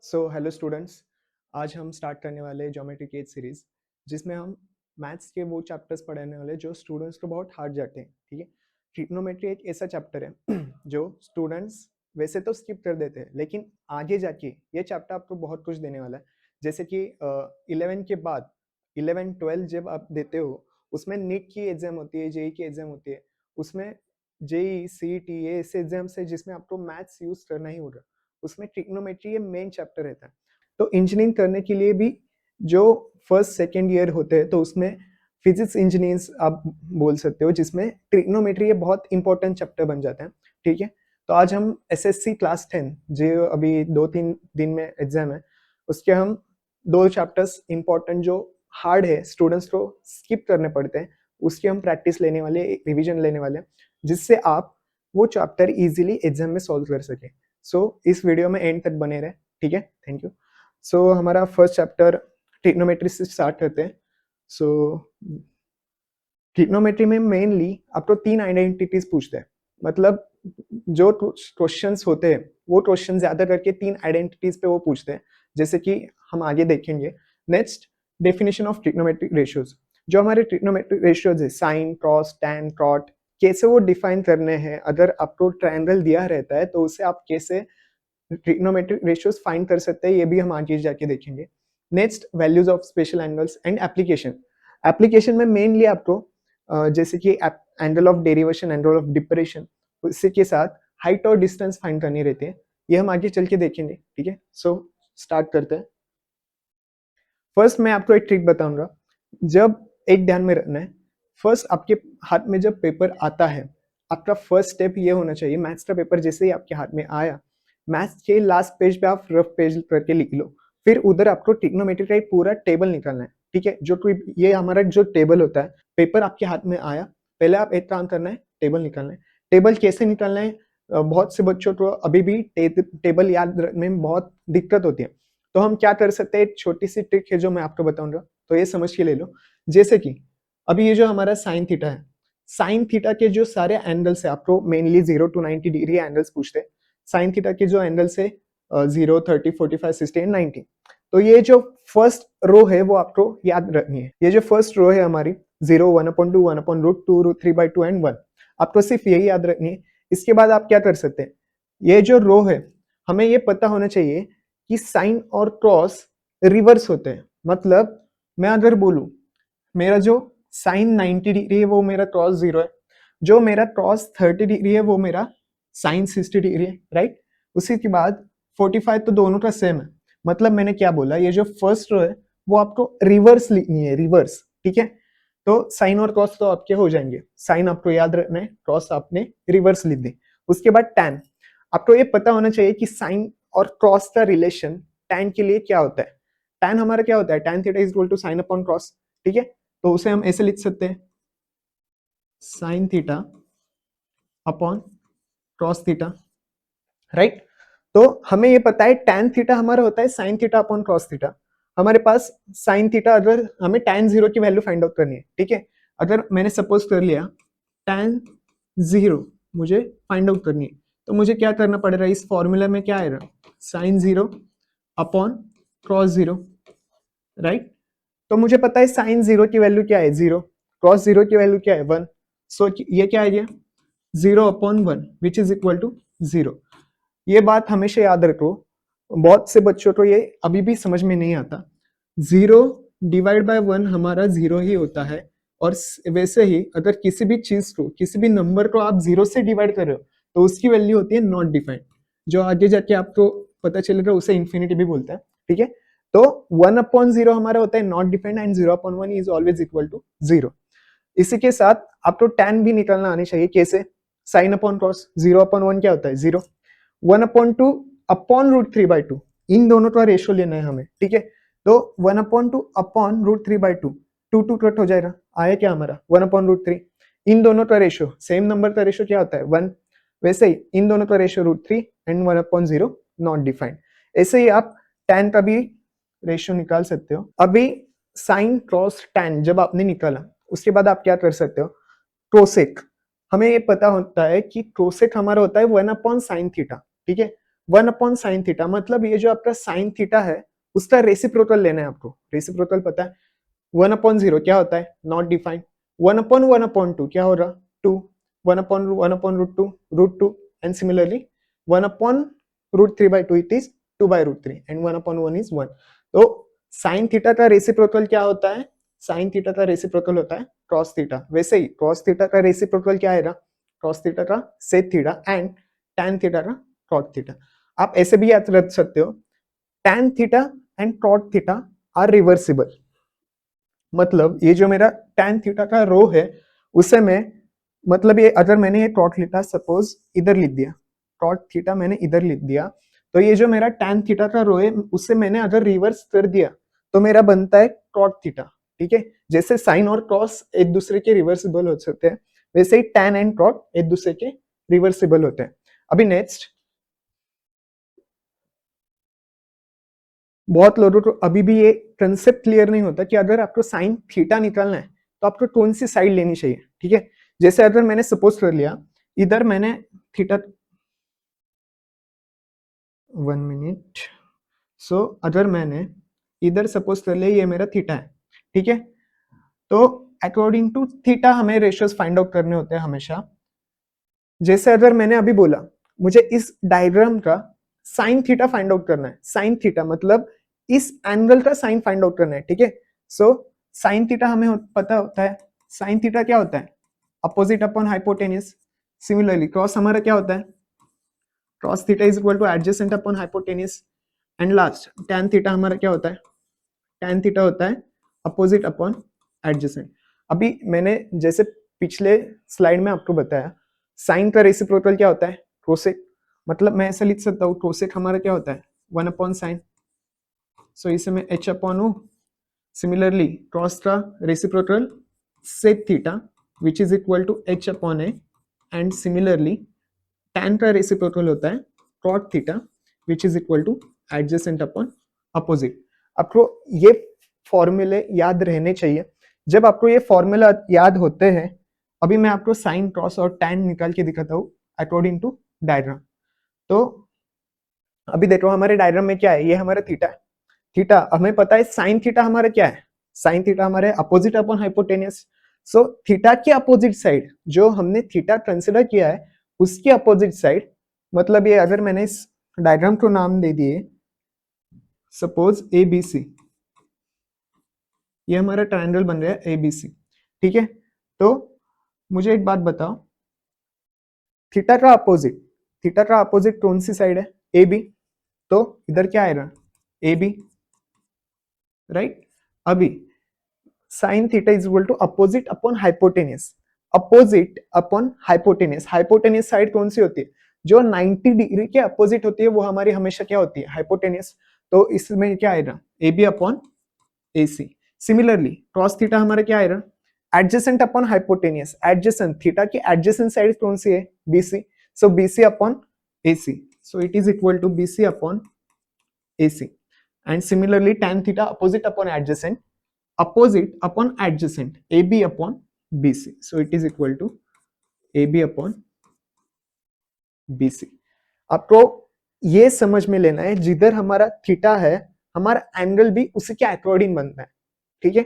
So hello students, आज हम start करने वाले हैं ज्योमेट्री की एक सीरीज जिसमें हम मैथ्स के वो चैप्टर्स पढ़ाने वाले जो स्टूडेंट्स को बहुत हार्ड जाते हैं। ठीक है, ट्रिग्नोमेट्री एक ऐसा चैप्टर है जो स्टूडेंट्स वैसे तो स्किप कर देते हैं, लेकिन आगे जाके ये चैप्टर आपको बहुत कुछ देने वाला है। जैसे कि 11 के बाद 11-12 जब आप देते हो, उसमें नीट की एग्जाम होती है, जेई की एग्जाम होती है। उसमें जेई सीईटी ये ऐसे एग्जाम्स है जिसमें आपको मैथ्स यूज करना ही होगा। उसमें ट्रिग्नोमेट्री ये मेन चैप्टर रहता है। तो इंजीनियरिंग करने के लिए भी जो फर्स्ट सेकेंड ईयर होते हैं, तो उसमें फिजिक्स इंजीनियर्स आप बोल सकते हो, जिसमें ट्रिग्नोमेट्री ये बहुत इंपॉर्टेंट चैप्टर बन जाता है। ठीक है, तो आज हम एसएससी क्लास 10 जो अभी 2-3 दिन में एग्जाम है, उसके हम दो चैप्टर्स इंपॉर्टेंट जो हार्ड है, स्टूडेंट्स को स्किप करने पड़ते हैं, उसकी हम प्रैक्टिस लेने वाले, रिविजन लेने वाले हैं, जिससे आप वो चैप्टर इजीली एग्जाम में सॉल्व कर सके। सो इस वीडियो में एंड तक बने रहे। ठीक है, थैंक यू। सो हमारा फर्स्ट चैप्टर ट्रिग्नोमेट्री से स्टार्ट करते हैं। सो ट्रिग्नोमेट्री में मेनली आपको 3 आइडेंटिटीज पूछते हैं। मतलब जो क्वेश्चंस होते हैं वो क्वेश्चन ज्यादा करके 3 आइडेंटिटीज पे वो पूछते हैं, जैसे कि हम आगे देखेंगे। Next, definition of trigonometric ratios. जो हमारे ट्रिग्नोमेट्रिक रेशियोज है, साइन, कॉस, टैन, कॉट, कैसे वो डिफाइन करने हैं। अगर आपको ट्रायंगल दिया रहता है तो उसे आप कैसे ट्रिग्नोमेट्रिक रेशियोज फाइंड कर सकते हैं, ये भी हम आगे जाके देखेंगे। Next, values of special angles and application. Application में मेनली आपको जैसे कि angle of derivation, angle of depression, उसी के साथ हाइट और डिस्टेंस फाइंड करनी रहती है। ये हम आगे चल के देखेंगे। ठीक है, सो स्टार्ट करते हैं। फर्स्ट मैं आपको एक ट्रिक बताऊंगा। जब एक ध्यान में रखना है, फर्स्ट आपके हाथ में जब पेपर आता है, आपका फर्स्ट स्टेप ये होना चाहिए, मैथ्स का पेपर जैसे ही आपके हाथ में आया, मैथ्स के लास्ट पेज पे आप रफ पेज करके लिख लो। फिर उधर आपको ट्रिग्नोमेट्री का एक पूरा टेबल निकालना है। ठीक है, जो ये हमारा जो टेबल होता है, पेपर आपके हाथ में आया, पहले आप एक काम करना है, टेबल निकालना है। टेबल कैसे निकालना है, बहुत से बच्चों को अभी भी टेबल याद रखने में बहुत दिक्कत होती है। तो हम क्या कर सकते हैं, एक छोटी सी ट्रिक है जो मैं आपको बताऊंगा, तो ये समझ के ले लो। जैसे कि अभी ये जो हमारा साइन थीटा है, साइन थीटा के जो सारे एंगल्स है, आपको मेनली 0 to 90 डिग्री एंगल्स पूछते हैं। साइन थीटा के जो एंगल्स है 0, 30, 45, 60 एंड 90। तो ये जो फर्स्ट रो है वो आपको याद रखनी है। ये जो फर्स्ट रो है हमारी 0, 1/2, 1/√2, √3/2 एंड 1, आपको सिर्फ यही याद रखनी है। इसके बाद आप क्या कर सकते हैं, ये जो रो है, हमें ये पता होना चाहिए कि साइन और क्रॉस रिवर्स होते हैं। मतलब मैं अगर बोलूं, मेरा जो साइन 90 डिग्री है वो मेरा क्रॉस 0 है, जो मेरा क्रॉस 30 डिग्री है वो मेरा साइन 60 डिग्री है, राइट। उसी के बाद 45 तो दोनों का सेम है। मतलब मैंने क्या बोला, ये जो फर्स्ट रो है वो आपको रिवर्स लिखनी है, रिवर्स। ठीक है, तो साइन और क्रॉस तो आपके हो जाएंगे। साइन आपको याद रखना है, क्रॉस आपने रिवर्स लिख दी। उसके बाद टैन, आपको ये पता होना चाहिए कि साइन और क्रॉस का रिलेशन टैन के लिए क्या होता है। टैन हमारा क्या होता है, tan theta is equal to sine upon cos. ठीक है, तो उसे हम ऐसे लिख सकते हैं, sine theta upon cos theta, right. तो हमें ये पता है टैन थीटा हमारा होता है sign theta upon cos theta. हमारे पास साइन थीटा, अगर हमें टैन 0 की वैल्यू फाइंड आउट करनी है, ठीक है, अगर मैंने सपोज कर लिया टैन 0 मुझे फाइंड आउट करनी है, तो मुझे क्या करना पड़ेगा, इस फॉर्मूला में क्या आएगा, साइन 0 अपॉन क्रॉस 0, राइट। तो मुझे पता है साइन 0 की वैल्यू क्या है, 0, क्रॉस 0 की वैल्यू क्या है, 1। सो ये क्या आ गया, 0/1 विच इज इक्वल टू 0। ये बात हमेशा याद रखो, बहुत से बच्चों को ये अभी भी समझ में नहीं आता। 0 डिवाइड बाय 1 हमारा 0 ही होता है। और वैसे ही अगर किसी भी चीज को, किसी भी नंबर को आप 0 से डिवाइड कर रहे हो, तो उसकी वैल्यू होती है नॉट डिफाइंड। जो आगे जाके आपको पता चलेगा उसे इंफिनिटी भी बोलता है। ठीक है, तो 1/0 हमारा होता है not defined and 0/1 is always equal to 0। इसी के साथ आपको टैन भी निकालना आनी चाहिए। कैसे, साइन अपॉन क्रॉस, 0/1 क्या होता है, 0। 1/2 अपॉन √3/2, इन दोनों का रेशियो लेना है हमें। ठीक है, तो 1/2 अपॉन √3/2, 2 कट हो जाएगा, आया क्या हमारा 1/√3। इन दोनों का रेशियो, सेम नंबर का रेशियो क्या होता है, 1। वैसे ही इन दोनों का रेशियो √3 एंड 1/0 नॉट डिफाइंड। ऐसे ही आप टैन का भी रेशियो निकाल सकते हो। अभी साइन क्रॉस टैन जब आपने निकाला, उसके बाद आप क्या कर सकते हो, कोसेक। हमें ये पता होता है कि कोसेक हमारा होता है 1/sin थीटा। ठीक है, 1 अपॉन साइन थीटा, मतलब ये जो आपका साइन थीटा है उसका रेसिप्रोकल लेना है आपको। रेसिप्रोकल पता है, 1 अपॉन 0 क्या होता है, नॉट डिफाइंड। 1 अपॉन 2 क्या हो रहा, 2। 1 upon root two and similarly 1 upon root 3/2 it is 2/√3 and 1 upon 1 is 1। तो साइन थीटा का रेसिप्रोकल क्या होता है, साइन थीटा का रेसिप्रोकल होता है कॉस थीटा। वैसे ही कॉस थीटा का रेसिप्रोकल क्या आएगा, कॉस थीटा का sec theta and tan theta का कॉट थीटा। आप ऐसे भी याद रख सकते हो, tan theta and cot theta are reversible. मतलब ये जो मेरा टैन थीटा का रो है उसे मैं, मतलब ये अगर मैंने ये कॉट थीटा सपोज इधर लिख दिया, कॉट थीटा मैंने इधर लिख दिया, तो ये जो मेरा टैन थीटा का रो है उससे मैंने अगर रिवर्स कर दिया तो मेरा बनता है कॉट थीटा। ठीक है, जैसे साइन और कॉस एक दूसरे के रिवर्सिबल हो सकते हैं, वैसे ही टैन एंड कॉट एक दूसरे के रिवर्सिबल होते हैं। अभी नेक्स्ट, बहुत लोगों को अभी भी ये कंसेप्ट क्लियर नहीं होता कि अगर आपको साइन थीटा निकालना है तो आपको कौन सी साइड लेनी चाहिए। ठीक है, जैसे अगर मैंने सपोज कर लिया इधर मैंने थीटा, 1 मिनट, सो अगर मैंने इधर सपोज कर लिया ये मेरा थीटा है, ठीक है, तो अकॉर्डिंग टू थीटा हमें रेशियोज फाइंड आउट करने होते हैं हमेशा। जैसे अगर मैंने अभी बोला मुझे इस डायग्राम का साइन थीटा फाइंड आउट करना है, साइन थीटा मतलब इस एंगल का साइन फाइंड आउट करना है। ठीक है, सो साइन थीटा हमें पता होता है, साइन थीटा क्या होता है, opposite upon hypotenuse. Similarly cross हमारा क्या होता है, cross theta is equal to adjacent upon hypotenuse. And last tan theta हमारा क्या होता है, टैन थीटा होता है अपोजिट अपॉन एडजेसेंट। अभी मैंने जैसे पिछले स्लाइड में आपको बताया साइन का रेसिप्रोकल क्या होता है, कोसेक। मतलब मैं ऐसा लिख सकता हूँ कोसेक हमारा क्या होता है 1 अपॉन साइन, सो इसे मैं h upon O. Similarly cos का reciprocal sec theta which is equal to h upon A, and similarly tan का रेसिप्रोकल होता है cot theta which is equal to adjacent upon opposite. आपको ये फॉर्मूले याद रहने चाहिए। जब आपको ये फॉर्मूला याद होते हैं, अभी मैं आपको साइन कॉस और टैन निकाल के दिखाता हूँ अकॉर्डिंग टू डायग्राम। तो अभी देखो हमारे डायग्राम में क्या है, ये हमारा थीटा है, थीटा हमें पता है साइन थीटा हमारा क्या है, साइन थीटा हमारे opposite upon hypotenuse. So theta के अपोजिट साइड जो हमने थीटा कंसिडर किया है उसके अपोजिट साइड, मतलब ये अगर मैंने इस डायग्राम को नाम दे दिए सपोज ए बी सी, ये हमारा ट्रायंगल बन रहा है ए बी सी। ठीक है, तो मुझे एक बात बताओ, थीटा का अपोजिट, थीटा का अपोजिट कौन सी साइड है, ए बी, तो इधर क्या आएगा ए बी, राइट। अभी sine theta is equal to opposite upon hypotenuse, opposite upon hypotenuse. Hypotenuse side कौन सी होती है, जो 90 डिग्री के अपोजिट होती है वो हमारी हमेशा क्या होती है, हाइपोटेन्यूज। तो इसमें क्या आएगा A B upon A C. Similarly cos theta हमारा क्या आएगा, adjacent upon hypotenuse, adjacent theta की एडजेसेंट साइड कौन सी है, BC, so BC upon AC, so it is equal to BC upon AC. And similarly tan theta opposite upon adjacent, opposite upon adjacent AB upon BC, so it is equal to AB upon BC। आपको ये समझ में लेना है जिधर हमारा theta है हमारा एंगल भी उसी के अकॉर्डिंग बनता है। ठीक है,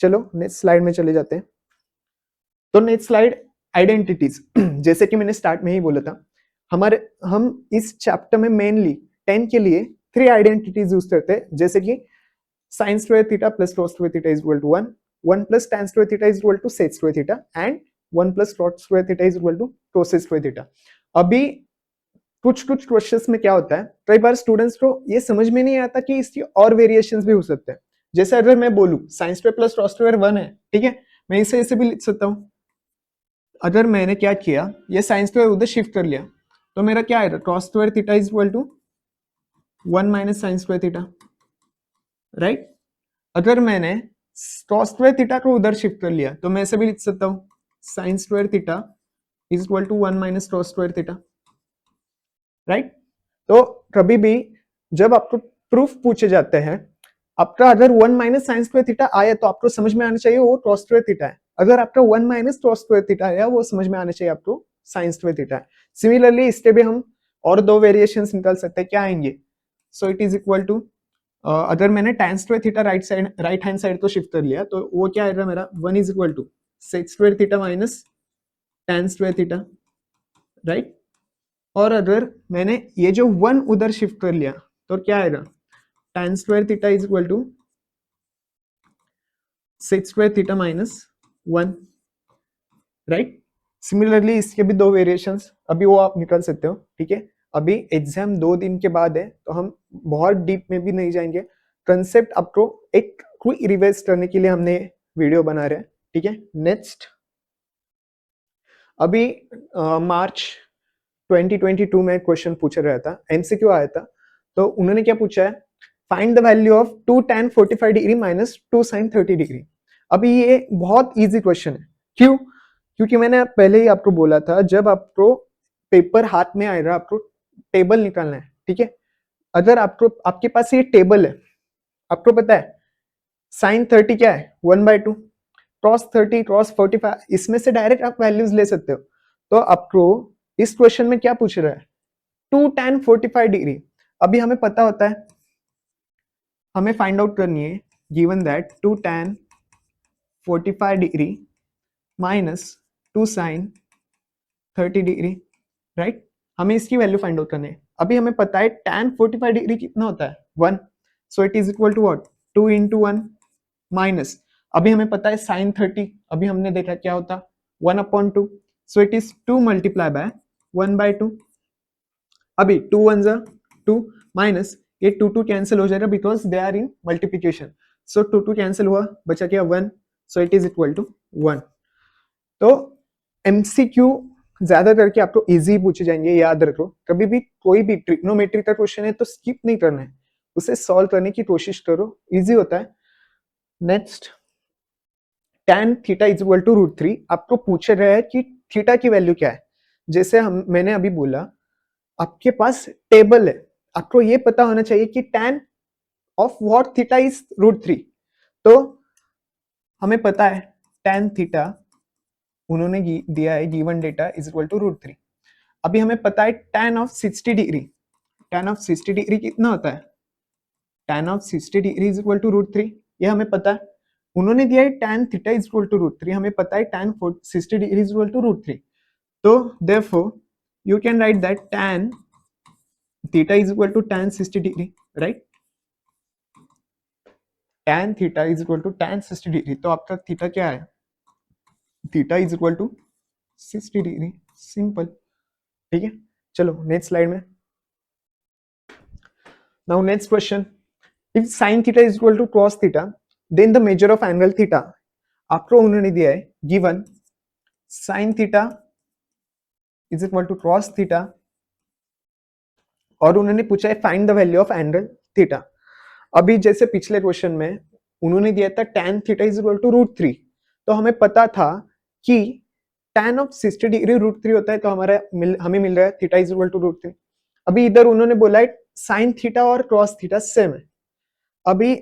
चलो नेक्स्ट स्लाइड में चले जाते हैं। तो नेक्स्ट स्लाइड आइडेंटिटीज, जैसे कि मैंने स्टार्ट में ही बोला था हम इस चैप्टर में मेनली 10 के लिए 3 आइडेंटिटीज यूज करते हैं, जैसे कि sin square theta plus cos square theta is equal to 1, 1 plus tan square theta is equal to sec square theta, and 1 plus cot square theta is equal to cos square theta। अभी कुछ questions में क्या होता है, कई बार students को ये समझ में नहीं आता कि इसकी और वेरिएशंस भी हो सकते हैं। जैसे अगर मैं बोलूं sin square plus cos square 1 है, ठीक है, मैं इसे ऐसे भी लिख सकता हूं। अगर मैंने क्या किया, ये sin square उधर शिफ्ट कर लिया, तो मेरा क्या आएगा cos square theta is equal to 1 minus sin square theta, right. अगर मैंने cos स्क्वायर थीटा को उधर शिफ्ट कर लिया तो मैं ऐसे भी लिख सकता हूं sin square theta is equal to 1 minus cos square theta, right. तो कभी भी जब आपको प्रूफ पूछे जाते हैं, आपका अगर 1 माइनस साइन स्क्वायर थीटा आया तो आपको समझ में आना चाहिए वो cos स्क्वायर थीटा है। अगर आपका 1 माइनस cos स्क्वायर थीटा आया वो समझ में आना चाहिए आपको sin स्क्वायर थीटा है। सिमिलरली इसके भी हम और दो वेरिएशंस निकल सकते हैं, क्या आएंगे? So it is equal to, अगर मैंने tan square theta right hand side को शिफ्ट कर लिया तो वो क्या आएगा मेरा, 1 is equal to sec square theta minus tan square theta, right. और अगर मैंने ये जो 1 उधर शिफ्ट कर लिया तो क्या आएगा, tan square theta is equal to sec square theta minus 1, right. Similarly इसके भी दो वेरिएशंस, अभी वो आप निकाल सकते हो, ठीक है। अभी एग्जाम 2 दिन के बाद है तो हम बहुत डीप में भी नहीं जाएंगे, कंसेप्ट आपको एक क्विक रिवाइज करने के लिए हमने वीडियो बना रहे हैं, ठीक है। नेक्स्ट, अभी मार्च 2022 में क्वेश्चन पूछा रहा था, एमसीक्यू आया था, तो उन्होंने क्या पूछा है, find the value of 2 tan 45 degree minus 2 sin 30 degree. अभी ये बहुत इजी क्वेश्चन है, क्यों? क्योंकि मैंने पहले ही आपको बोला था, जब आपको पेपर हाथ में आएगा आपको टेबल निकालना है, ठीक है। अगर आपको, आपके पास ये टेबल है, आपको पता है sin 30 क्या है, 1/2, cos 30, cos 45, इसमें से डायरेक्ट आप वैल्यूज ले सकते हो। तो आपको इस क्वेश्चन में क्या पूछ रहा है, 2 tan 45 डिग्री। अभी हमें पता होता है, हमें फाइंड आउट करनी है, given that 2 tan 45 degree minus 2 sin 30 degree, right. हमें इसकी वैल्यू फाइंड आउट करनी है। अभी हमें पता है tan 45 डिग्री कितना होता है, 1, so it is equal to what, 2 into 1 minus, अभी हमें पता है sin 30, अभी हमने देखा क्या होता, 1/2, सो इट इज 2 मल्टीप्लाई बाय 1/2। अभी 2 1 जा 2 माइनस, ये 2 2 कैंसिल हो जाएगा because they are in multiplication, so 2 2 cancel हुआ, बचा क्या 1, so it is equal to 1। तो एमसीक्यू ज्यादा करके आपको इजी पूछे जाएंगे, याद रखो। कभी भी कोई भी ट्रिग्नोमेट्री का क्वेश्चन है तो स्किप नहीं करना है, उसे सॉल्व करने की कोशिश करो, इजी होता है। Next, tan theta is equal to √3, आपको पूछ रहा है कि थीटा की वैल्यू क्या है। जैसे मैंने अभी बोला, आपके पास टेबल है, आपको ये पता होना चाहिए कि tan of what theta is √3। तो हमें पता है tan थीटा उन्होंने दिया है, given data is equal to √3। अभी हमें पता है tan of 60 degree, tan of 60 degree कितना होता है, tan of 60 degree is equal to √3, ये हमें पता है। उन्होंने दिया है tan theta is equal to √3, हमें पता है tan 60 degree is equal to √3। तो therefore you can write that tan theta is equal to tan 60 degree, right. tan theta is equal to tan 60 degree, तो आपका थीटा क्या है, theta is equal to 60 degree, simple, ठीक है। चलो next slide में। Now next question, if sin theta is equal to cos theta then the measure of angle theta. आपको उन्होंने दिया है given sin theta is equal to cos theta, और उन्होंने पूछा है find the value of angle theta. अभी जैसे पिछले क्वेश्चन में उन्होंने दिया था tan theta is equal to √3, तो हमें पता था कि tan ऑफ 60 डिग्री √3 होता है, तो हमें मिल रहा है थीटा इज इक्वल टू √3। अभी इधर उन्होंने बोला है sin थीटा और cos थीटा सेम है। अभी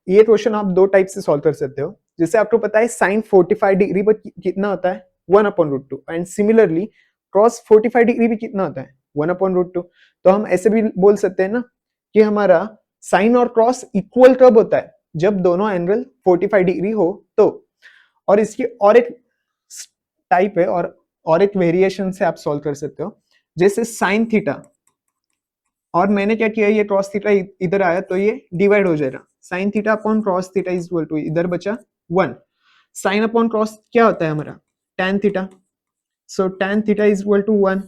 ये क्वेश्चन आप दो टाइप से सॉल्व कर सकते हो, जैसे आपको पता है sin 45 डिग्री पर कितना होता है, 1/√2, एंड सिमिलरली cos 45 डिग्री भी कितना होता है, 1/√2। तो हम ऐसे भी बोल सकते हैं ना कि हमारा साइन और क्रॉस इक्वल कब होता है, जब दोनों एंगल 45 डिग्री हो तो। और इसकी और एक टाइप है, और एक वेरिएशन से आप सॉल्व कर सकते हो, जैसे साइन थीटा, और मैंने क्या किया, ये क्रॉस थीटा इधर आया तो ये डिवाइड हो जाएगा, sine theta upon cos theta is equal to, इधर बचा 1, साइन अपॉन क्रॉस क्या होता है हमारा, tan theta, so tan theta is equal to 1।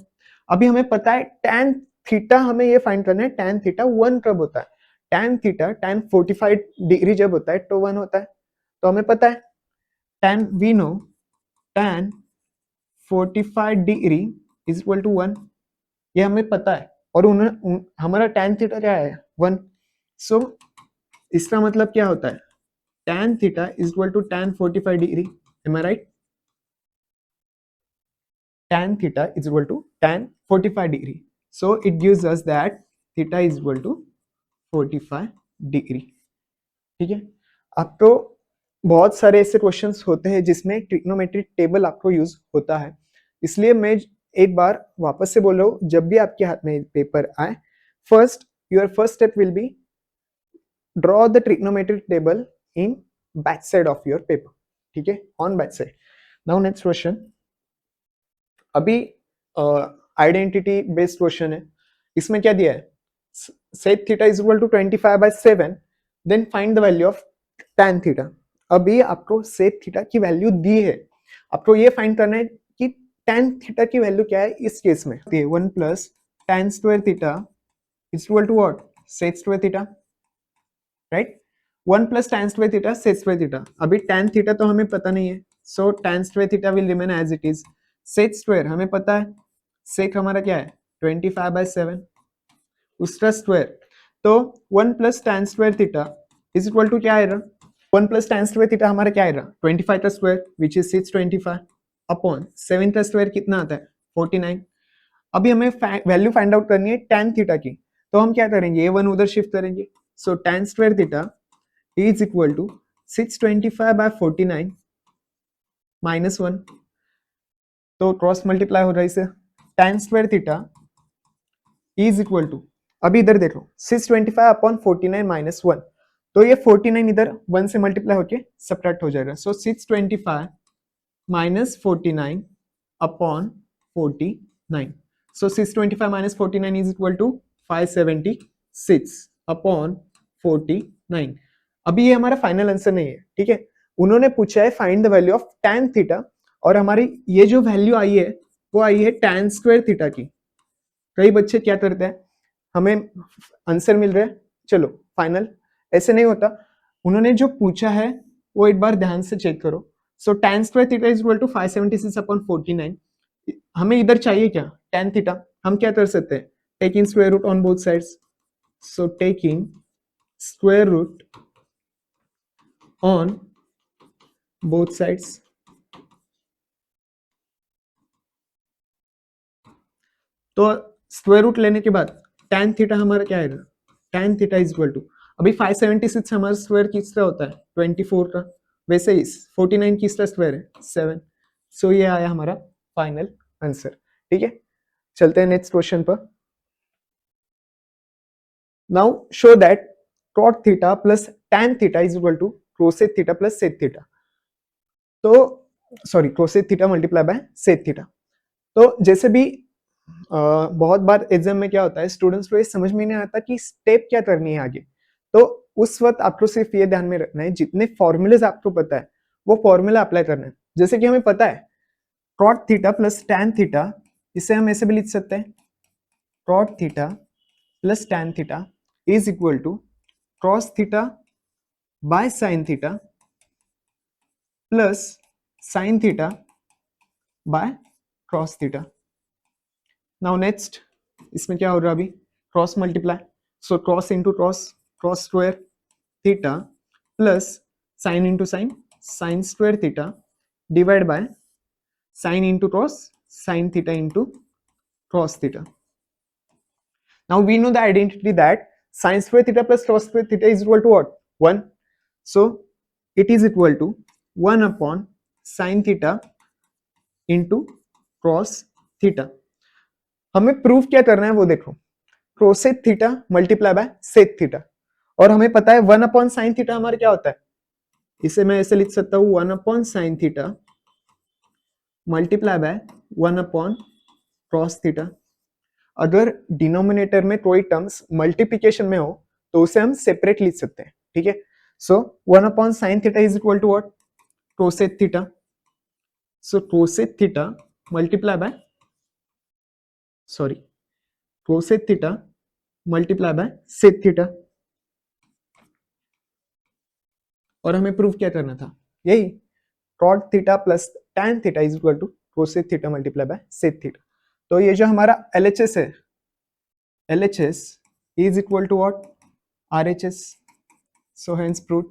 अभी हमें पता है tan थीटा, हमें ये फाइंड करना है tan थीटा 1 कब होता है, tan थीटा tan 45 डिग्री जब होता है तो 1 होता है। तो हमें पता है tan, we know tan 45 degree is equal to 1, ये हमें पता है, और हमारा tan थीटा क्या है, 1। सो इसका मतलब क्या होता है, tan theta is equal to tan 45 degree, am I right, tan theta is equal to tan 45 degree. So it gives us that theta is equal to 45 degree. ठीक है। आपको बहुत सारे ऐसे क्वेश्चंस होते हैं जिसमें ट्रिग्नोमेट्रिक टेबल आपको यूज होता है, इसलिए मैं एक बार वापस से बोल रहा हूँ, जब भी आपके हाथ में पेपर आए, first your first step will be draw the trigonometric table in back side of your paper, ठीक है, on back side. Now next question, अभी आइडेंटिटी बेस्ड क्वेश्चन है, इसमें क्या दिया है, sec theta is equal to 25/7, then find the value of tan theta. अभी आपको sec थीटा की वैल्यू दी है, आपको ये फाइंड करना है कि tan थीटा की वैल्यू क्या है इस केस में। 1 plus tan square theta is equal to what, sec square theta, right. 1 plus tan square theta sec square theta. अभी tan थीटा तो हमें पता नहीं है, so tan square theta will remain as it is. sec square हमें पता है, sec हमारा क्या है 25/7, उसका स्क्वायर, तो 1 plus tan square theta is equal to क्या आएगा, 1 प्लस tan स्क्वायर थीटा हमारा क्या आएगा 25 का स्क्वायर विच इज 625 अपॉन 7 का स्क्वायर कितना आता है 49। अभी हमें वैल्यू फाइंड आउट करनी है tan थीटा की, तो हम क्या करेंगे, ये 1 उधर शिफ्ट करेंगे, so tan square theta is equal to 625/49 minus 1, तो क्रॉस मल्टीप्लाई हो रहा है इसे, tan square theta is equal to, अभी इधर देखो 625 अपॉन 49 माइनस 1, तो ये 49 इधर 1 से मल्टीप्लाई होके सब्ट्रैक्ट हो जाएगा, so 625 minus 49 upon 49, so 625 minus 49 is equal to 576 upon 49। अभी ये हमारा फाइनल आंसर नहीं है, ठीक है, उन्होंने पूछा है find the value of tan theta, और हमारी ये जो वैल्यू आई है वो आई है tan स्क्वायर थीटा की। कई बच्चे क्या करते हैं, हमें आंसर मिल रहा है चलो फाइनल, ऐसे नहीं होता, उन्होंने जो पूछा है वो एक बार ध्यान से चेक करो। So tan square theta is equal to 576 upon 49, हमें इधर चाहिए क्या tan थीटा, हम क्या कर सकते हैं, taking square root on both sides, so taking square root on both sides, तो स्क्वायर रूट लेने के बाद tan थीटा हमारा क्या आएगा, tan theta is equal to, अभी 576 हमारा स्क्वायर किसका होता है 24 का, वैसे ही 49 किसका स्क्वायर है 7, सो ये आया हमारा फाइनल आंसर, ठीक है। चलते हैं नेक्स्ट क्वेश्चन पर। Now show that cot theta plus tan theta is equal to cosec theta plus sec theta, तो sorry cosec theta multiply by sec theta. तो जैसे भी बहुत बार एग्जाम में क्या होता है, स्टूडेंट्स को ये समझ में नहीं आता कि स्टेप क्या करनी है आगे, तो उस वक्त आपको सिर्फ ये ध्यान में रखना है जितने फॉर्मूलेज आपको पता है वो फॉर्मूला अप्लाई करना है। जैसे कि हमें पता है cot theta plus tan theta, इसे हम ऐसे भी लिख सकते हैं cot theta plus tan theta is equal to cos theta by sin theta plus sin theta by cos theta. Now next, इसमें क्या हो रहा है अभी, cross multiply, so cos into cos, cos square theta plus sine into sine, sine square theta divide by sine into cos, sine theta into cos theta. Now we no the identity that sine square theta plus cos square theta is equal to what 1, so it is equal to 1 upon sine theta into cos theta. हमें proof क्या करना है वो देखो, cosec theta multiply by sec theta, और हमें पता है 1 अपॉन साइन थीटा हमारा क्या होता है, इसे मैं ऐसे लिख सकता हूं 1 upon sine theta multiply by 1 upon cos theta. अगर डिनोमिनेटर में कोई टर्म्स मल्टीप्लिकेशन में हो तो उसे हम सेपरेट लिख सकते हैं, ठीक है। So 1 upon sine theta is equal to what, cosec theta, so cosec theta multiply by sorry cosec theta multiply by sec theta, और हमें प्रूफ क्या करना था, यही cot theta plus tan theta is equal to cosec theta multiply by sec theta. तो ये जो हमारा LHS है, LHS is equal to what RHS, so hence prove.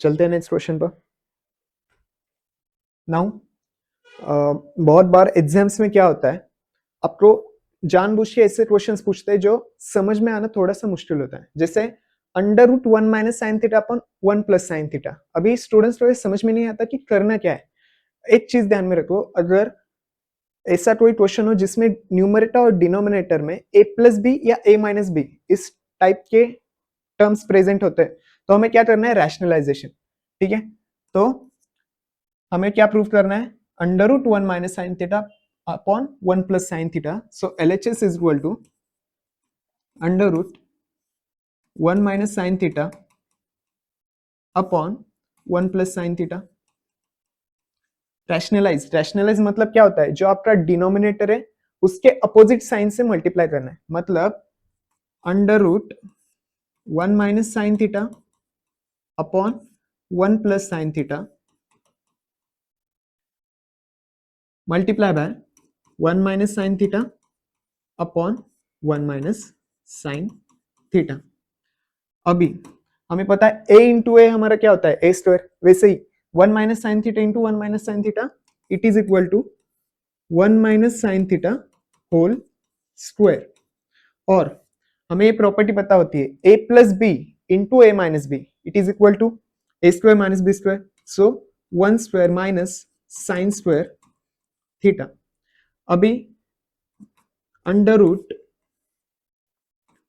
चलते हैं नेक्स्ट क्वेश्चन पर। नाउ बहुत बार एग्जाम्स में क्या होता है, आपको जानबूझ के ऐसे क्वेश्चंस पूछते हैं जो समझ में आना थोड़ा सा मुश्किल होता है। जैसे under root 1 minus sine theta upon 1 plus sine theta. अभी स्टूडेंट्स को समझ में नहीं आता कि करना क्या है। एक चीज ध्यान में रखो, अगर ऐसा कोई क्वेश्चन हो जिसमें न्यूमरेटर और डिनोमिनेटर में a प्लस बी या a माइनस बी इस टाइप के टर्म्स प्रेजेंट होते हैं, तो हमें क्या करना है, रैशनलाइजेशन। ठीक है, तो हमें क्या प्रूव करना है, under root 1 minus sine theta upon 1 plus sine theta. So LHS is equal to under root 1 minus sine theta upon 1 plus sine theta. Rationalise मतलब क्या होता है, जो आपका डिनोमिनेटर है उसके अपोजिट साइन से मल्टीप्लाई करना है। मतलब under root 1 minus sine theta upon 1 plus sine theta multiply by 1 minus sine theta upon 1 minus sine theta. अभी हमें पता है a इंटू ए हमारा क्या होता है, ए स्क्वायर। वैसे ही 1 minus sine theta into 1 minus sine theta it is equal to 1 minus sine theta whole square. और हमें ये प्रॉपर्टी पता होती है a plus B into A minus B it is equal to A square minus B square. So 1 square minus sine square theta. अभी under root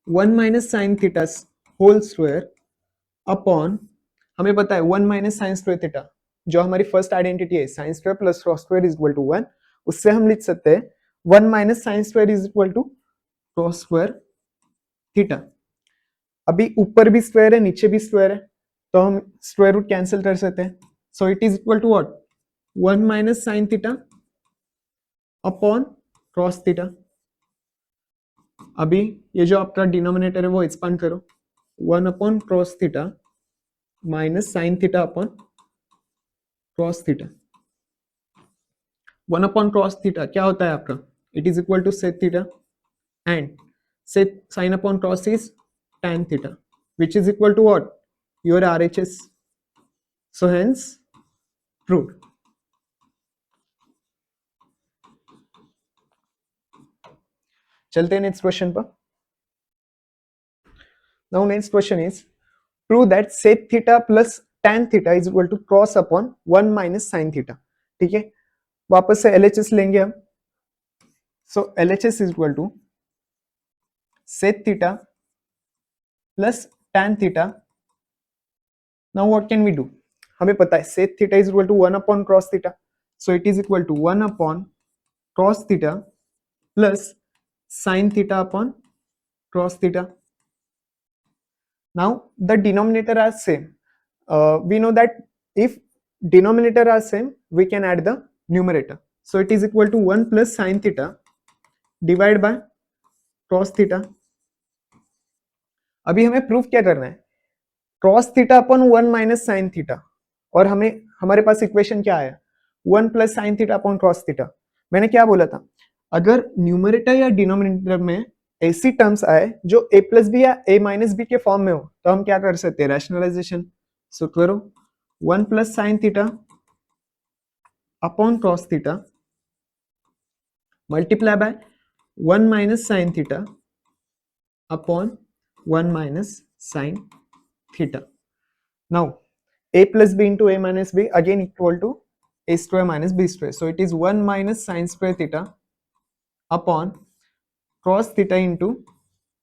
1 minus sine theta whole square upon, हमें पता है 1 minus sine square theta जो हमारी first identity है, sine square plus cos square is equal to 1, उससे हम लिख सकते हैं 1 minus sine square is equal to cos square theta. अभी ऊपर भी स्क्वायर है नीचे भी स्क्वायर है, तो हम स्क्वायर रूट कैंसिल कर सकते हैं। So it is equal to what, 1 minus sine theta upon cos theta. अभी ये जो आपका डिनोमिनेटर है वो एक्सपांड करो, 1 upon cos theta minus sine theta upon cos theta. 1 upon cos theta क्या होता है आपका, it is equal to sec theta and sec sine upon cos is tan theta which is equal to what, your RHS. So hence proved. चलते हैं next question पर। Now next question is prove that sec theta plus tan theta is equal to cos upon 1 minus sin theta। ठीक है, वापस से LHS लेंगे हम। So LHS is equal to sec theta plus tan theta। Now what can we do, हमें पता है sec theta is equal to 1 upon cos theta, so it is equal to 1 upon cos theta plus sin theta upon cos theta. Now the denominator are same. We know that if denominator are same we can add the numerator, so it is equal to 1 plus sin theta divided by cos theta। अभी हमें proof क्या करना है, cos theta upon 1 minus sine theta, और हमें हमारे पास equation क्या आया, 1 plus sine theta upon cos theta. मैंने क्या बोला था, अगर न्यूमरेटर या डिनोमिनेटर में ऐसी टर्म्स आए जो a प्लस बी या a माइनस बी के फॉर्म में हो, तो हम क्या कर सकते हैं, रैशनलाइजेशन। सो करो 1 plus sine theta upon cos theta multiply by 1 minus sine theta upon 1 minus sine theta. Now a plus b into a minus b again equal to a square minus b square. So it is 1 minus sin square theta upon cos theta into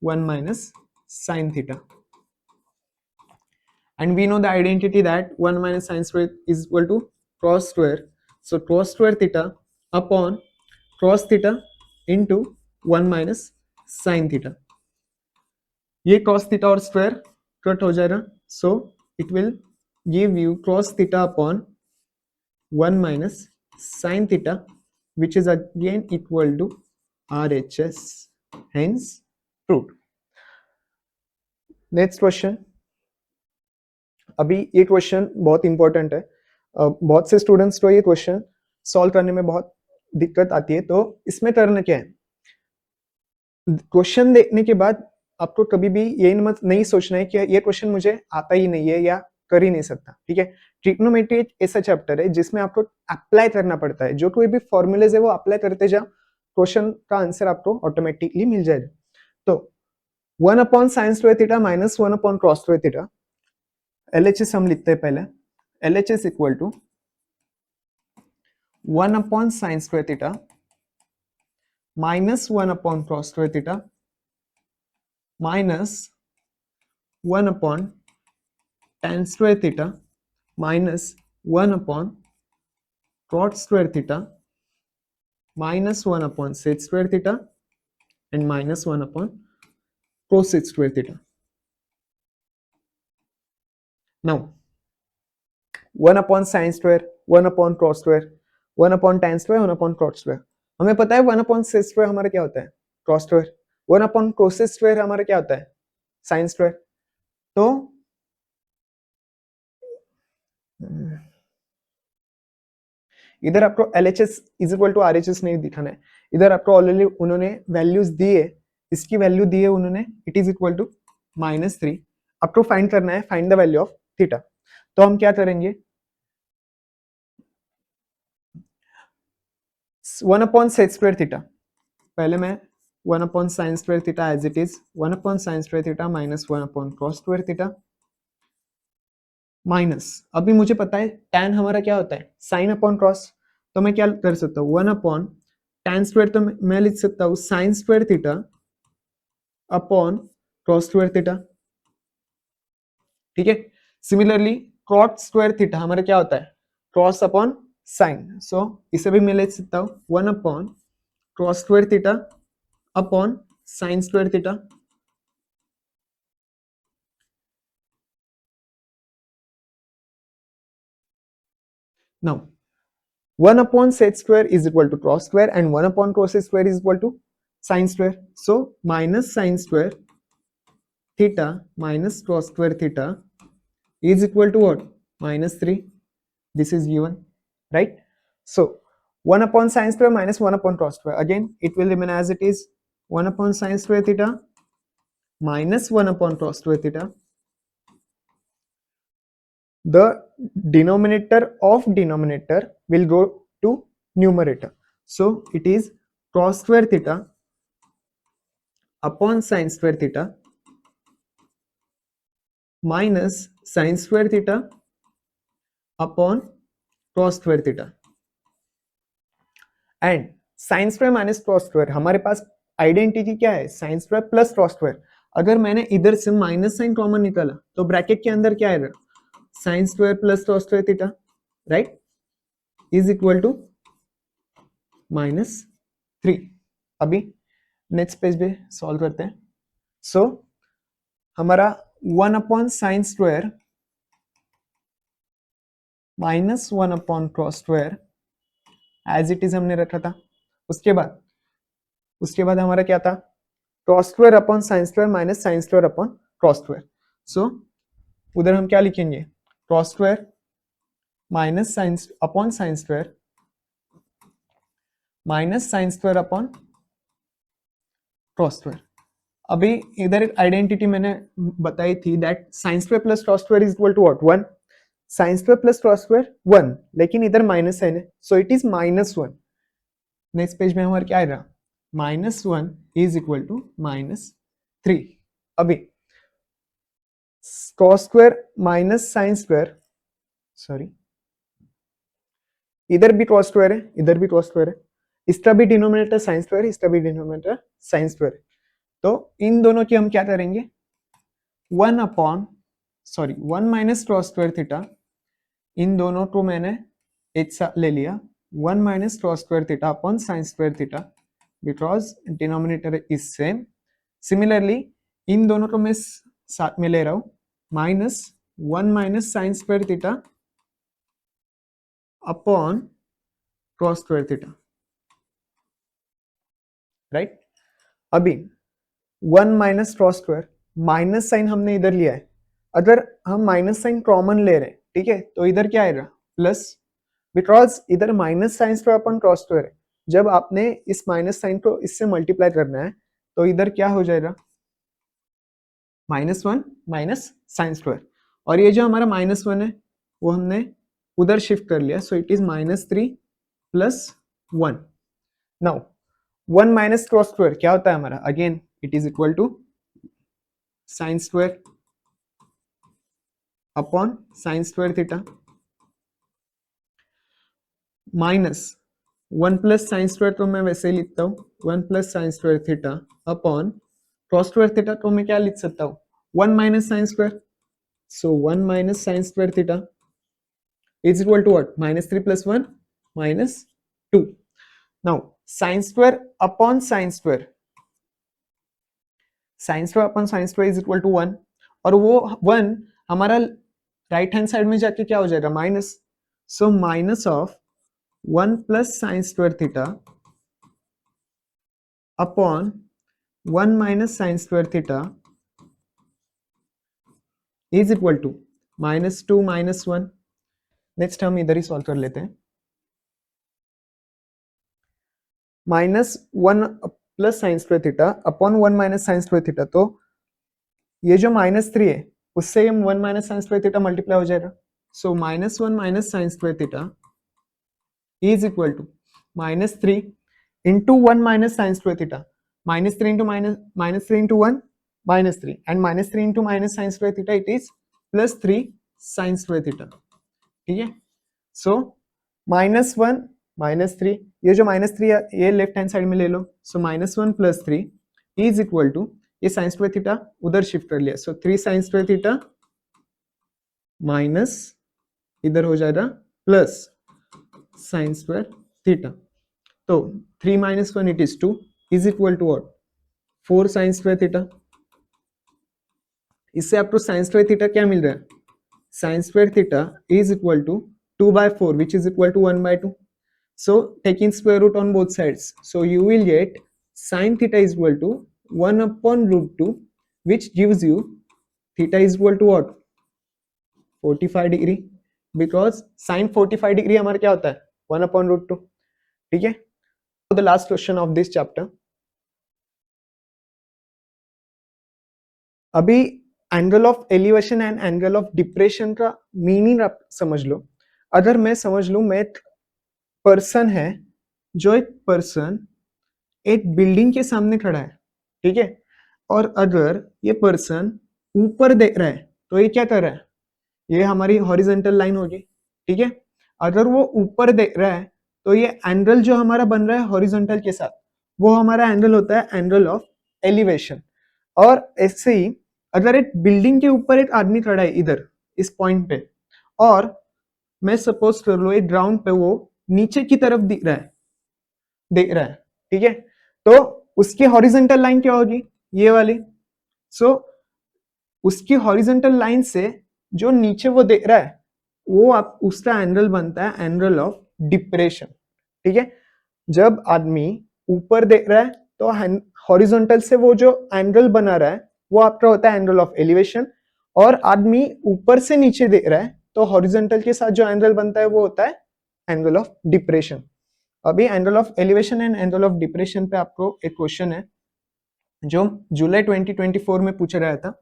1 minus sin theta. And we know the identity that 1 minus sin square is equal to cos square. So cos square theta upon cos theta into 1 minus sin theta. ये cos theta और square cut हो जाएगा, so it will give you cos theta upon 1 minus sin theta which is again equal to RHS, hence proved. Next question. अभी ये question बहुत important है, बहुत से स्टूडेंट्स को ये क्वेश्चन सॉल्व करने में बहुत दिक्कत आती है। तो इसमें करना क्या है, क्वेश्चन देखने के बाद आपको कभी भी ये नहीं सोचना है कि ये क्वेश्चन मुझे आता ही नहीं है या कर ही नहीं सकता। ठीक है, ट्रिग्नोमेट्री एक ऐसा चैप्टर है जिसमें आपको अप्लाई करना पड़ता है, जो कोई भी फॉर्मूलेज है वो अप्लाई करते जाओ, क्वेश्चन का आंसर आपको ऑटोमेटिकली मिल जाएगा। तो 1 upon sine square theta minus 1 upon cos square theta, LHS हम लिखते हैं पहले, LHS equal to 1 upon sine square theta minus 1 upon cos square theta minus 1 upon tan square theta minus 1 upon cot square theta minus 1 upon sec square theta and minus 1 upon cosec square theta. Now 1 upon sine square, 1 upon cos square, 1 upon tan square, 1 upon cot square. हमें पता है 1 upon sec square हमारा क्या होता है, cos square. 1 upon cosec square हमारा क्या होता है, sin स्क्वायर. तो इधर आपको LHS is equal to RHS नहीं दिखाना है, इधर आपको ऑलरेडी उन्होंने वैल्यूज दिए, इसकी वैल्यू दी है उन्होंने, इट इज इक्वल टू -3. आपको फाइंड करना है, find the value of theta. तो हम क्या करेंगे, 1 अपॉन सेक स्क्वायर थीटा, पहले मैं 1 upon sine square theta as it is 1 upon sine square theta minus 1 upon cos square theta minus, अभी मुझे पता है tan हमारा क्या होता है, साइन अपॉन कॉस. तो मैं क्या कर सकता हूँ, 1 अपॉन tan स्क्वायर, तो मैं लिख सकता हूँ sign square theta upon cos square theta. ठीक है. सिमिलरली कॉट स्क्वायर थीटा हमारा क्या होता है, क्रॉस अपॉन साइन. सो इसे भी मैं लिख सकता हूँ 1 upon cross square theta upon sine square theta. Now 1 upon sec square is equal to cos square and 1 upon cos square is equal to sin square. So minus sin square theta minus cos square theta is equal to what, -3. This is given, right? So 1 upon sin square minus 1 upon cos square, again it will remain as it is 1 upon sin square theta minus 1 upon cos square theta. The denominator of denominator will go to numerator. So it is cos square theta upon sin square theta minus sin square theta upon cos square theta. And sin square minus cos square, हमारे पास identity क्या है, sin square plus cos square. अगर मैंने इधर से minus sign common निकाला तो bracket के अंदर क्या आएगा, sin square plus cos square theta, right, is equal to -3. अभी नेक्स्ट पेज पे सॉल्व करते हैं. सो हमारा 1 upon sine square minus 1 upon cos square as it is हमने रखा था. उसके बाद हमारा क्या था, cos square upon sine square minus sine square upon cos square. So उधर हम क्या लिखेंगे, cos square minus sine upon sine square minus sine square upon cos square. अभी इधर एक आइडेंटिटी मैंने बताई थी that sine square plus cos square is equal to what, 1. Sign square plus cos square 1, लेकिन इधर माइनस साइन है, so it is -1. Next page में हमारा क्या आएगा, -1 इज इक्वल टू -3. अभी cos square minus sine square, sorry इधर भी cos स्क्वायर है, इधर भी cos स्क्वायर है, इसका भी डिनोमिनेटर साइन स्क्वायर है, इसका भी डिनोमिनेटर साइन स्क्वायर है. तो इन दोनों की हम क्या करेंगे, 1 माइनस cos स्क्वायर थीटा, इन दोनों को मैंने एक साथ ले लिया, 1 minus cos square theta upon sine square theta because denominator is same. Similarly इन दोनों को मैं साथ में ले रहा हूं, -1 minus sine square theta upon cos square theta, right. अभी 1 minus cos square, minus sine हमने इधर लिया है, अगर हम माइनस साइन कॉमन ले रहे हैं, ठीक है, तो इधर क्या आएगा, प्लस, बिकॉज इधर minus sine square upon cos square है. जब आपने इस माइनस साइन को इससे मल्टीप्लाई करना है तो इधर क्या हो जाएगा, -1 माइनस साइन स्क्वायर, और ये जो हमारा -1 है वो हमने उधर शिफ्ट कर लिया, so it is -3 plus 1. Now 1 minus cos square क्या होता है हमारा, again it is equal to sine square upon sine square theta minus 1 plus sine square तो मैं वैसे ही लिखता हूँ 1 plus sine square theta upon cos square theta तो मैं क्या लिख सकता हूँ 1 minus sine square. So 1 minus sine square theta is equal to what? Minus 3 plus 1 minus 2. Now sine square upon sine square. Sine square upon sine square is equal to 1. और वो 1 हमारा right hand side में जाके क्या हो जाएगा minus. So minus of 1 plus sine square theta upon 1 minus sine square theta is equal to minus 2 minus 1. Next हम इधर ही सॉल्व कर लेते हैं. Minus 1 plus sine square theta upon 1 minus sine square theta, तो ये जो माइनस 3 है उससे हम 1 minus sine square theta multiply हो जाएगा. So minus 1 minus sine square theta is equal to minus 3 into 1 minus sine square theta. Minus 3 into minus 3 into 1 minus 3 and minus 3 into minus sine square theta it is plus 3 sine square theta. ठीक है. सो minus 1 minus 3, ये जो minus 3 है ये left hand side में ले लो. So minus 1 plus 3 is equal to ये साइन स्क्वायर थीटा उधर शिफ्ट कर लिया. So 3 sine square theta minus इधर हो जाएगा प्लस साइन स्क्वायर थीटा. तो 3 minus 1 it is 2 is equal to what 4 sine square theta. इससे आपको साइन स्क्वायर थीटा क्या मिल रहा है. Sine square theta is equal to 2 by 4 which is equal to 1 by 2. So taking square root on both sides, so you will get sin theta is equal to 1 upon root 2 which gives you theta is equal to what 45 degree, because sin 45 degree हमारा क्या होता है 1 upon root 2. ठीक है. So the last question of this chapter. अभी angle of elevation and angle of depression का meaning आप समझ लो. अगर मैं समझ लूं मैं एक पर्सन है, जो एक पर्सन एक बिल्डिंग के सामने खड़ा है. ठीक है. और अगर ये पर्सन ऊपर देख रहा है तो ये क्या कर रहा है, ये हमारी हॉरिजॉन्टल लाइन होगी. ठीक है. अगर वो ऊपर देख रहा है तो ये एंगल जो हमारा बन रहा है हॉरिजॉन्टल के साथ वो हमारा एंगल होता है एंगल ऑफ एलिवेशन. और ऐसे ही अगर एक बिल्डिंग के ऊपर एक आदमी खड़ा है इधर इस पॉइंट पे, और मैं सपोज कर लो एक ग्राउंड पे वो नीचे की तरफ देख रहा है. ठीक है. तो उसकी हॉरिजॉन्टल लाइन क्या होगी ये वाली. सो उसकी हॉरिजॉन्टल लाइन से जो नीचे वो देख रहा है वो आप उसका एंगल बनता है एंगल ऑफ डिप्रेशन. ठीक है. जब आदमी ऊपर देख रहा है तो हॉरिजॉन्टल से वो जो एंगल बना रहा है वो आपका होता है एंगल ऑफ एलिवेशन, और आदमी ऊपर से नीचे देख रहा है तो हॉरिजॉन्टल के साथ जो एंगल बनता है वो होता है एंगल ऑफ डिप्रेशन. अभी angle of elevation and angle of depression पे आपको एक क्वेश्चन है जो जुलाई 2024 में पूछा गया था.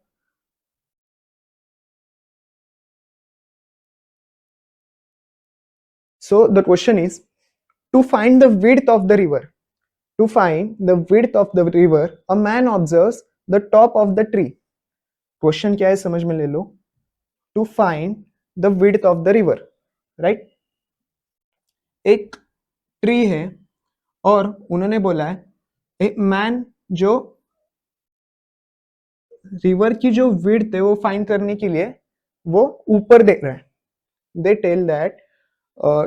So the question is, to find the width of the river, to find the width of the river, a man observes the top of the tree. Question क्या है समझ में ले लो. To find the width of the river, right. एक tree है और उन्होंने बोला है एक मैन जो रिवर की जो विड्थ है वो फाइंड करने के लिए वो ऊपर देख रहा है. They tell that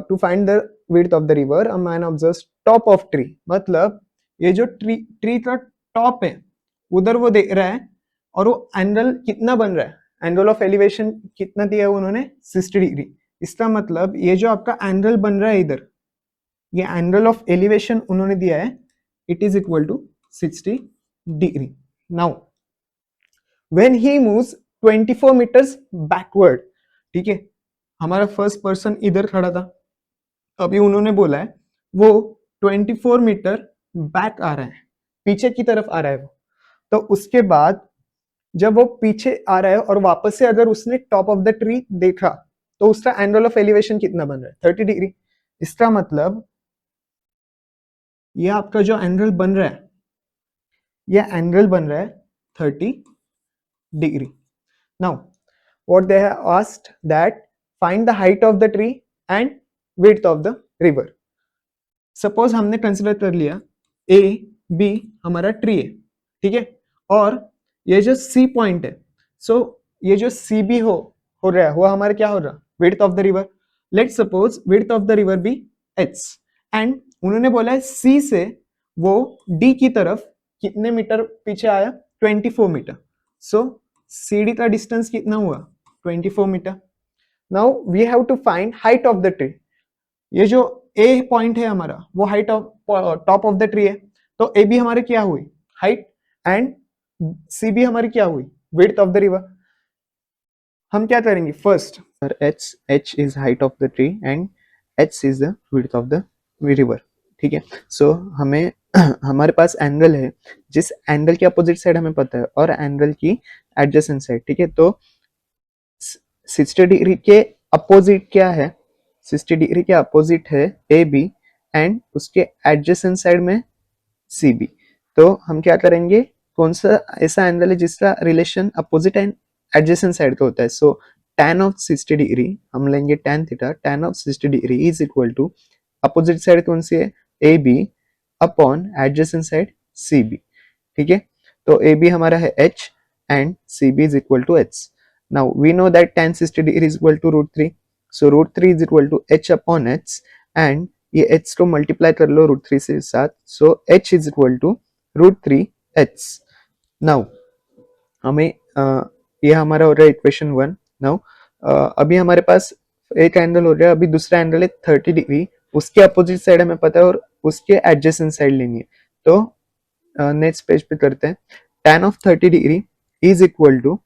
to find the width of the river a man observes top of tree. मतलब ये जो ट्री का टॉप है उधर वो देख रहा है और वो एंगल कितना बन रहा है, एंगल ऑफ एलिवेशन कितना दिया है उन्होंने 60 डिग्री. इसका मतलब ये जो आपका एंगल बन रहा है इधर, ये एंगल ऑफ एलिवेशन उन्होंने दिया है it is equal to 60 degree. Now when he moves 24 meters backward. ठीक है. हमारा फर्स्ट पर्सन इधर खड़ा था, अभी उन्होंने बोला है वो 24 मीटर बैक आ रहा है, पीछे की तरफ आ रहा है वो. तो उसके बाद जब वो पीछे आ रहा है और वापस से अगर उसने टॉप ऑफ द ट्री देखा तो उसका एंगल ऑफ एलिवेशन कितना बन रहा है 30 डिग्री. इसका मतलब ये आपका जो एंगल बन रहा है ये एंगल बन रहा है 30 degree. Now, what they have asked that find the height of the tree and width of the river. Suppose हमने कंसिडर कर लिया ए बी हमारा ट्री है, ठीक है, और ये जो सी पॉइंट है, सो ये जो सी बी हो रहा है वो हमारा क्या हो रहा, width of the river. Let suppose width of the river be h, and उन्होंने बोला है सी से वो डी की तरफ कितने मीटर पीछे आया, 24 मीटर. सो सी डी का डिस्टेंस कितना हुआ, 24 meter. Now we have to find height of the tree. ये जो ए पॉइंट है हमारा वो height of top of the tree है, तो ए बी हमारी क्या हुई, हाइट, एंड सी बी हमारी क्या हुई, विड्थ ऑफ द रिवर. हम क्या करेंगे first, H is height of the tree and H is the width of the river. ठीक है, सो हमें हमारे पास एंगल है, जिस एंगल के अपोजिट साइड हमें पता है और एंगल की एडजेसेंट साइड. ठीक है, तो 60 डिग्री के अपोजिट क्या है, 60 डिग्री के अपोजिट है ए बी एंड उसके एडजेसेंट साइड में सी बी. तो हम क्या करेंगे, कौन सा ऐसा एंगल है जिसका relation opposite and adjacent side का होता है. सो tan ऑफ 60 डिग्री हम लेंगे tan theta, tan of 60 degree is equal to opposite side कौन सी है, A B upon adjacent side C B. ठीक है, तो ए बी हमारा है h and C B is equal to h. Now we know that tan 60 degree is equal to √3. So √3 is equal to h upon h, and ये h को multiply कर लो √3 से साथ. So h is equal to √3h. Now हमें ये हमारा हो रहा है इक्वेशन 1. नाउ अभी हमारे पास एक एंगल हो रहा है, अभी दूसरा एंगल है 30 डिग्री, उसके अपोजिट साइड हमें पता है और उसके एडजेसेंट साइड लेनी है. तो नेक्स्ट पेज पे करते हैं. tan of 30 degree is equal to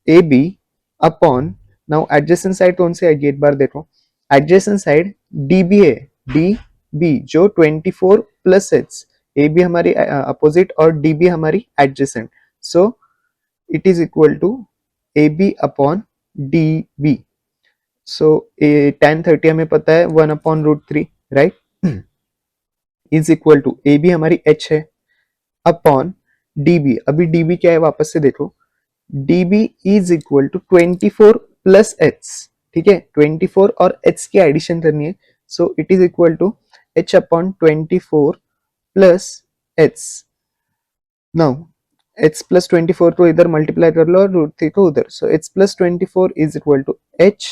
A B upon, now adjacent side कौन सी आएगी एक बार देखो, एडजेसेंट साइड डी बी है, डी बी जो 24 प्लस एच, ए बी हमारी अपोजिट और डी बी हमारी adjacent. So it is equal to A B upon D B. So tan 30 हमें पता है 1 upon √3, right, is equal to A B हमारी h है अपॉन डी बी. अभी D B क्या है वापस से देखो, D B is equal to 24 plus h. ठीक है, 24 और h की एडिशन करनी है. So it is equal to h upon 24 plus h. Now h plus 24 को इधर मल्टीप्लाई कर लो और √3 को उधर. So h plus 24 is equal to h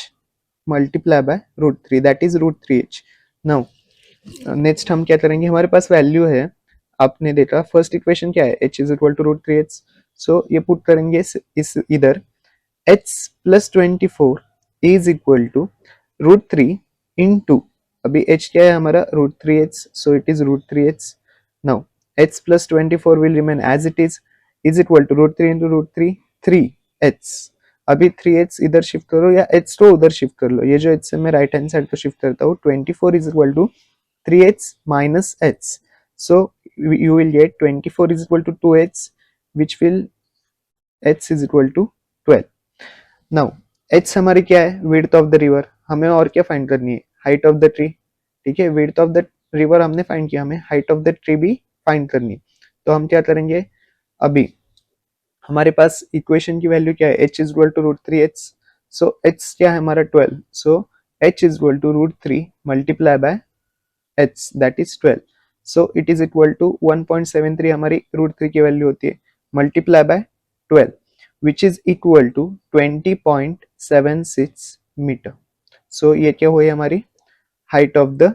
multiply by √3, that is √3h. Now next हम क्या करेंगे, हमारे पास वैल्यू है, आपने देखा फर्स्ट इक्वेशन क्या है, h is equal to √3h. So ये पुट करेंगे इस इधर, h plus 24 is equal to √3 into, अभी h क्या है हमारा √3h, so it is √3h. Now h plus 24 will remain as it is equal to √3 into √3, 3h. अभी 3h इधर शिफ्ट करो या h तो उधर शिफ्ट कर लो, ये जो h से मैं राइट हैंड साइड को शिफ्ट करता हूँ, 24 is equal to 3h minus h. So you will get 24 is equal to 2h, which will h is equal to 12. Now h हमारी क्या है, width of the river. हमें और क्या फाइंड करनी है, height of the tree. ठीक है, width of the river हमने फाइंड किया, हमें height of the tree भी फाइंड करनी है. तो हम क्या करेंगे, अभी हमारे पास इक्वेशन की वैल्यू क्या है, h is equal to √3h. So h क्या है हमारा 12. So h is equal to √3 multiply by h, that is 12. So it is equal to 1.73 हमारी √3 की वैल्यू होती है, multiply by 12, which is equal to 20.76 metre. सो ये क्या हुई हमारी हाइट ऑफ द